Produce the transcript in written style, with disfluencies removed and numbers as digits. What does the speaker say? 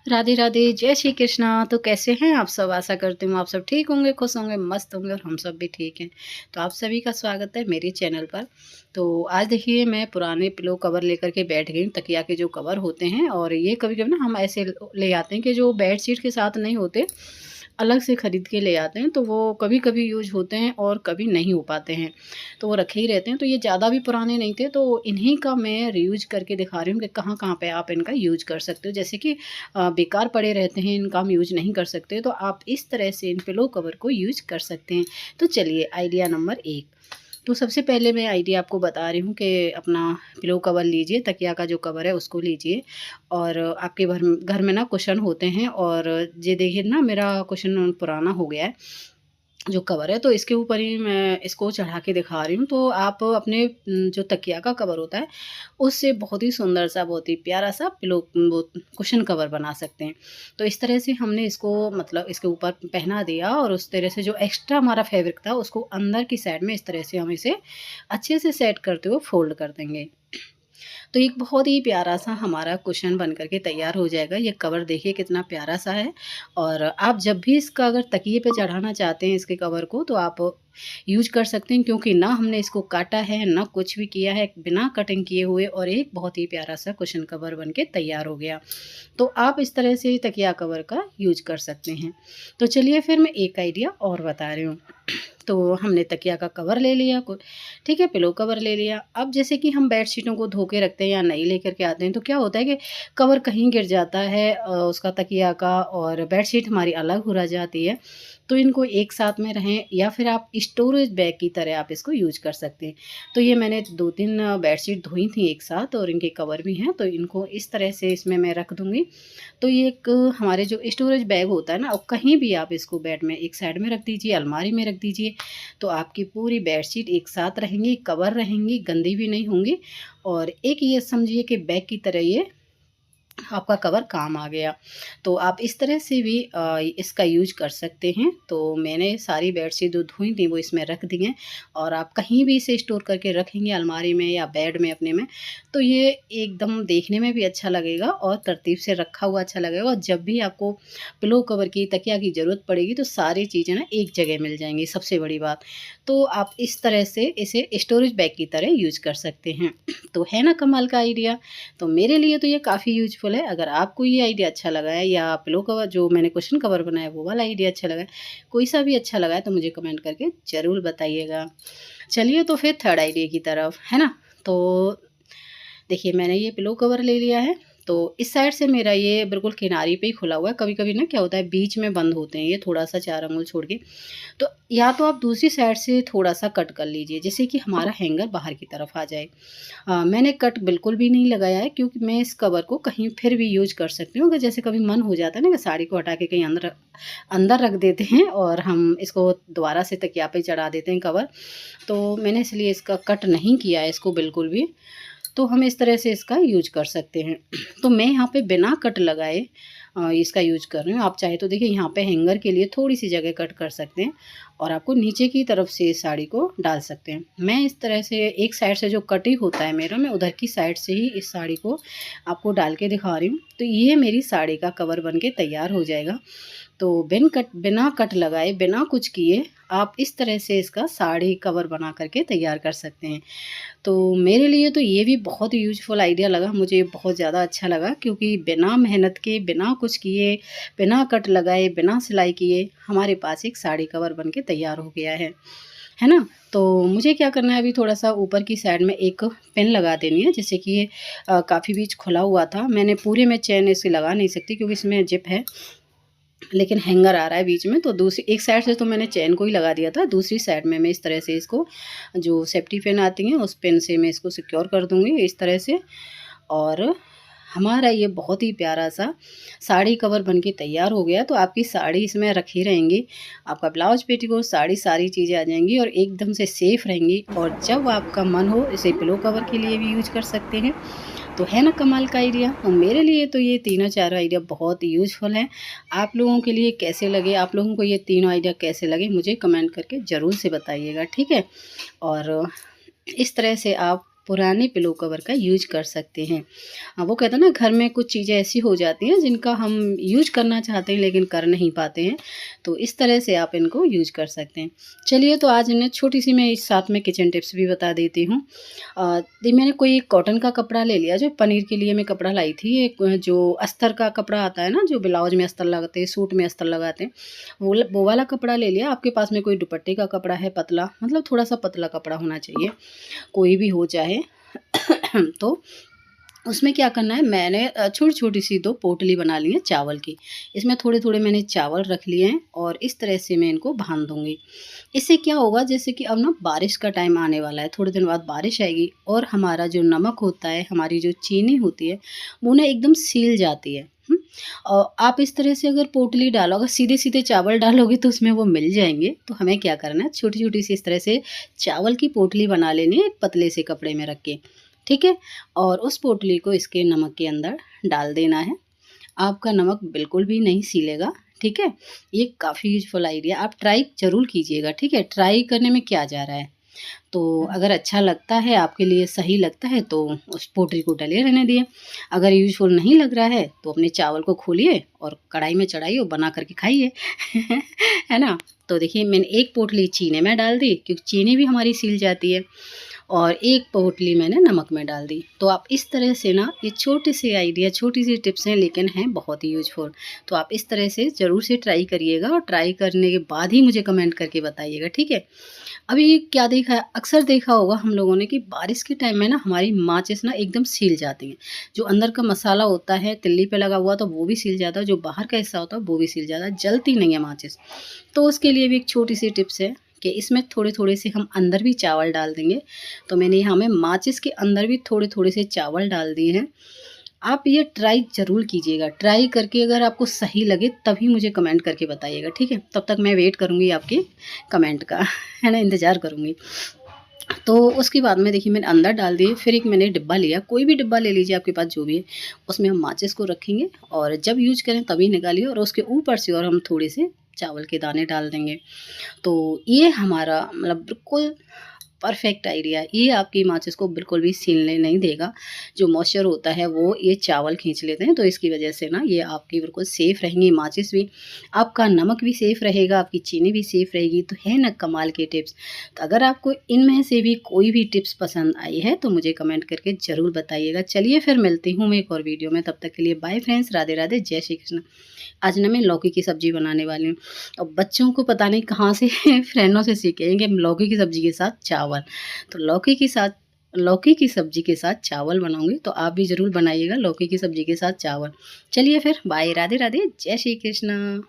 राधे राधे, जय श्री कृष्णा। तो कैसे हैं आप सब? आशा करती हूँ आप सब ठीक होंगे, खुश होंगे, मस्त होंगे और हम सब भी ठीक हैं। तो आप सभी का स्वागत है मेरे चैनल पर। तो आज देखिए मैं पुराने पिलो कवर लेकर के बैठ गई हूँ, तकिया के जो कवर होते हैं। और ये कभी-कभी ना हम ऐसे ले आते हैं कि जो बेडशीट के साथ नहीं होते, अलग से ख़रीद के ले आते हैं। तो वो कभी-कभी यूज़ होते हैं और कभी नहीं हो पाते हैं, तो वो रखे ही रहते हैं। तो ये ज़्यादा भी पुराने नहीं थे, तो इन्हीं का मैं रीयूज़ करके दिखा रही हूँ कि कहाँ-कहाँ पे आप इनका यूज़ कर सकते हो। जैसे कि बेकार पड़े रहते हैं, इनका हम यूज़ नहीं कर सकते, तो आप इस तरह से इन पिलो कवर को यूज़ कर सकते हैं। तो चलिए आइडिया नंबर 1। तो सबसे पहले मैं आइडिया आपको बता रही हूँ कि अपना पिलो कवर लीजिए, तकिया का जो कवर है उसको लीजिए। और आपके घर में ना कुशन होते हैं, और ये देखिए ना मेरा कुशन पुराना हो गया है जो कवर है, तो इसके ऊपर ही मैं इसको चढ़ा के दिखा रही हूँ। तो आप अपने जो तकिया का कवर होता है, उससे बहुत ही सुंदर सा, बहुत ही प्यारा सा पिलो वो कुशन कवर बना सकते हैं। तो इस तरह से हमने इसको मतलब इसके ऊपर पहना दिया, और उस तरह से जो एक्स्ट्रा हमारा फैब्रिक था उसको अंदर की साइड में इस तरह से हम इसे अच्छे से सेट करते हुए फ़ोल्ड कर देंगे। तो एक बहुत ही प्यारा-सा हमारा कुशन बन कर के तैयार हो जाएगा। ये कवर देखिए कितना प्यारा-सा है। और आप जब भी इसका अगर तकिए पे चढ़ाना चाहते हैं इसके कवर को, तो आप यूज़ कर सकते हैं, क्योंकि ना हमने इसको काटा है, ना कुछ भी किया है, बिना कटिंग किए हुए, और एक बहुत ही प्यारा-सा कुशन कवर बन के तैयार हो गया। तो आप इस तरह से तकिया कवर का यूज़ कर सकते हैं। तो चलिए फिर मैं एक आइडिया और बता रही हूँ। तो हमने तकिया का कवर ले लिया, ठीक है, पिलो कवर ले लिया। अब जैसे कि हम बेडशीटों को धो के रखते हैं या नई लेकर के आते हैं, तो क्या होता है कि कवर कहीं गिर जाता है उसका तकिया का, और बेडशीट हमारी अलग हो रह जाती है। तो इनको एक साथ में रहें, या फिर आप स्टोरेज बैग की तरह आप इसको यूज कर सकते हैं। तो ये मैंने 2-3 बेडशीट धोई थी एक साथ, और इनके कवर भी हैं, तो इनको इस तरह से इसमें मैं रख दूँगी। तो ये एक हमारे जो स्टोरेज बैग होता है ना, और कहीं भी आप इसको बेड में एक साइड में रख दीजिए, अलमारी में रख दीजिए। तो आपकी पूरी बेडशीट एक साथ रहेंगी, कवर रहेंगी, गंदी भी नहीं होंगी। और एक ये समझिए कि बैग की तरह ये आपका कवर काम आ गया। तो आप इस तरह से भी इसका यूज कर सकते हैं। तो मैंने सारी बेडशीट जो धुई थी वो इसमें रख दी हैं, और आप कहीं भी इसे स्टोर करके रखेंगे, अलमारी में या बेड में अपने में, तो ये एकदम देखने में भी अच्छा लगेगा और तरतीब से रखा हुआ अच्छा लगेगा। और जब भी आपको पिलो कवर की, तकिया की ज़रूरत पड़ेगी, तो सारी चीज़ें ना एक जगह मिल जाएंगी, सबसे बड़ी बात। तो आप इस तरह से इसे स्टोरेज बैग की तरह यूज कर सकते हैं। तो है ना कमाल का आइडिया? तो मेरे लिए तो ये काफ़ी यूज़फुल है। अगर आपको ये आइडिया अच्छा लगा है, या पिलो कवर जो मैंने कुशन कवर बनाया वो वाला आइडिया अच्छा लगा है, कोई सा भी अच्छा लगा है, तो मुझे कमेंट करके ज़रूर बताइएगा। चलिए तो फिर थर्ड आइडिया की तरफ, है ना? तो देखिए मैंने ये पिलो कवर ले लिया है। तो इस साइड से मेरा ये बिल्कुल किनारी पे ही खुला हुआ है। कभी-कभी ना क्या होता है, बीच में बंद होते हैं ये थोड़ा-सा 4 अंगुल छोड़ के। तो या तो आप दूसरी साइड से थोड़ा-सा कट कर लीजिए, जिससे कि हमारा हैंगर बाहर की तरफ आ जाए। मैंने कट बिल्कुल भी नहीं लगाया है, क्योंकि मैं इस कवर को कहीं फिर भी यूज़ कर सकती हूँ। अगर जैसे कभी मन हो जाता है ना कि साड़ी को हटा के कहीं अंदर अंदर रख देते हैं, और हम इसको दोबारा से तकिया पे चढ़ा देते हैं कवर, तो मैंने इसलिए इसका कट नहीं किया है इसको बिल्कुल भी। तो हम इस तरह से इसका यूज कर सकते हैं। तो मैं यहाँ पे बिना कट लगाए इसका यूज कर रही हूँ। आप चाहे तो देखिए यहाँ पे हैंगर के लिए थोड़ी सी जगह कट कर सकते हैं, और आपको नीचे की तरफ से इस साड़ी को डाल सकते हैं। मैं इस तरह से एक साइड से जो कटी होता है मेरा, मैं उधर की साइड से ही इस साड़ी को आपको डाल के दिखा रही हूँ। तो ये मेरी साड़ी का कवर बन के तैयार हो जाएगा। तो बिना कट लगाए, बिना कुछ किए, आप इस तरह से इसका साड़ी कवर बना करके तैयार कर सकते हैं। तो मेरे लिए तो ये भी बहुत यूज़फुल आइडिया लगा, मुझे बहुत ज़्यादा अच्छा लगा, क्योंकि बिना मेहनत के, बिना कुछ किए, बिना कट लगाए, बिना सिलाई किए, हमारे पास एक साड़ी कवर बन के तैयार हो गया है ना? तो मुझे क्या करना है, अभी थोड़ा-सा ऊपर की साइड में एक पिन लगा देनी है, जिससे कि ये काफ़ी बीच खुला हुआ था। मैंने पूरे में चेन इसे लगा नहीं सकती, क्योंकि इसमें जिप है, लेकिन हैंगर आ रहा है बीच में। तो दूसरी एक साइड से तो मैंने चेन को ही लगा दिया था, दूसरी साइड में मैं इस तरह से इसको, जो सेफ्टी पिन आती हैं उस पिन से मैं इसको सिक्योर कर दूँगी इस तरह से। और हमारा ये बहुत ही प्यारा सा साड़ी कवर बन के तैयार हो गया। तो आपकी साड़ी इसमें रखी रहेंगी, आपका ब्लाउज, पेटीकोट, साड़ी, सारी चीज़ें आ जाएंगी, और एकदम से सेफ रहेंगी। और जब आपका मन हो, इसे पिलो कवर के लिए भी यूज कर सकते हैं। तो है ना कमाल का आइडिया? और मेरे लिए तो ये तीनों चारों आइडिया बहुत यूज़फुल हैं। आप लोगों के लिए कैसे लगे, आप लोगों को ये तीनों आइडिया कैसे लगे, मुझे कमेंट करके ज़रूर से बताइएगा, ठीक है? और इस तरह से आप पुराने पिलो कवर का यूज कर सकते हैं। वो कहते हैं ना, घर में कुछ चीज़ें ऐसी हो जाती हैं जिनका हम यूज करना चाहते हैं लेकिन कर नहीं पाते हैं, तो इस तरह से आप इनको यूज कर सकते हैं। चलिए, तो आज इन्हें छोटी सी मैं इस साथ में किचन टिप्स भी बता देती हूँ। मैंने कोई एक कॉटन का कपड़ा ले लिया, जो पनीर के लिए मैं कपड़ा लाई थी। एक जो अस्तर का कपड़ा आता है ना, जो ब्लाउज में अस्तर लगाते हैं, सूट में अस्तर लगाते हैं, वो वाला कपड़ा ले लिया। आपके पास में कोई दुपट्टे का कपड़ा है पतला, मतलब थोड़ा सा पतला कपड़ा होना चाहिए, कोई भी हो चाहे। तो उसमें क्या करना है, मैंने छोटी-छोटी सी 2 पोटली बना ली है चावल की। इसमें थोड़े-थोड़े मैंने चावल रख लिए हैं और इस तरह से मैं इनको बाँध दूँगी। इससे क्या होगा, जैसे कि अब ना बारिश का टाइम आने वाला है, थोड़े दिन बाद बारिश आएगी और हमारा जो नमक होता है, हमारी जो चीनी होती है, वो ना एकदम सील जाती है। और आप इस तरह से अगर पोटली डालो, अगर सीधे-सीधे चावल डालोगे तो उसमें वो मिल जाएँगे। तो हमें क्या करना है, छोटी-छोटी सी इस तरह से चावल की पोटली बना लेनी है एक पतले से कपड़े में रख के, ठीक है? और उस पोटली को इसके नमक के अंदर डाल देना है। आपका नमक बिल्कुल भी नहीं सीलेगा, ठीक है? ये काफ़ी यूज़फुल आइडिया, आप ट्राई ज़रूर कीजिएगा, ठीक है? ट्राई करने में क्या जा रहा है? तो अगर अच्छा लगता है, आपके लिए सही लगता है, तो उस पोटली को डले रहने दिए। अगर यूज़फुल नहीं लग रहा है तो अपने चावल को खोलिए और कढ़ाई में चढ़ाइए और बना कर के खाइए। है ना? तो देखिए, मैंने एक पोटली चीनी में डाल दी, क्योंकि चीनी भी हमारी सील जाती है, और एक पोटली मैंने नमक में डाल दी। तो आप इस तरह से ना, ये छोटे से आइडिया, छोटी सी टिप्स हैं लेकिन हैं बहुत ही यूज़फुल। तो आप इस तरह से ज़रूर से ट्राई करिएगा और ट्राई करने के बाद ही मुझे कमेंट करके बताइएगा, ठीक है? अभी क्या देखा है, अक्सर देखा होगा हम लोगों ने कि बारिश के टाइम में ना हमारी माचिस ना एकदम सील जाती हैं। जो अंदर का मसाला होता है तिल्ली पे लगा हुआ, तो वो भी सील जाता है, जो बाहर का हिस्सा होता है वो भी सील जाता है, जलती नहीं है माचिस। तो उसके लिए भी एक छोटी सी टिप्स है कि इसमें थोड़े-थोड़े से हम अंदर भी चावल डाल देंगे। तो मैंने यहाँ में माचिस के अंदर भी थोड़े-थोड़े से चावल डाल दिए हैं। आप ये ट्राई ज़रूर कीजिएगा। ट्राई करके अगर आपको सही लगे तभी मुझे कमेंट करके बताइएगा, ठीक है? तब तक मैं वेट करूँगी आपके कमेंट का, है ना? इंतज़ार करूँगी। तो उसके बाद में देखिए, मैंने अंदर डाल दिए। फिर एक मैंने डिब्बा लिया, कोई भी डिब्बा ले लीजिए आपके पास जो भी है। उसमें हम माचिस को रखेंगे और जब यूज़ करें तभी निकालिए, और उसके ऊपर से और हम थोड़े से चावल के दाने डाल देंगे। तो ये हमारा मतलब बिल्कुल परफेक्ट आइडिया है। ये आपकी माचिस को बिल्कुल भी सीलने नहीं देगा। जो मॉइस्चर होता है वो ये चावल खींच लेते हैं, तो इसकी वजह से ना ये आपकी बिल्कुल सेफ़ रहेंगी माचिस भी, आपका नमक भी सेफ़ रहेगा, आपकी चीनी भी सेफ़ रहेगी। तो है ना कमाल की टिप्स? तो अगर आपको इनमें से भी कोई भी टिप्स पसंद आई है तो मुझे कमेंट करके ज़रूर बताइएगा। चलिए, फिर मिलती हूँ मैं एक और वीडियो में, तब तक के लिए बाय फ्रेंड्स, राधे राधे, जय श्री कृष्ण। आज ना मैं लौकी की सब्ज़ी बनाने वाली हूँ। अब बच्चों को पता नहीं कहाँ से फ्रेंडों से सीखे हैं कि लौकी की सब्ज़ी के साथ चावल। तो लौकी की सब्ज़ी के साथ चावल बनाऊँगी, तो आप भी ज़रूर बनाइएगा लौकी की सब्ज़ी के साथ चावल। चलिए फिर बाय, राधे राधे, जय श्री कृष्ण।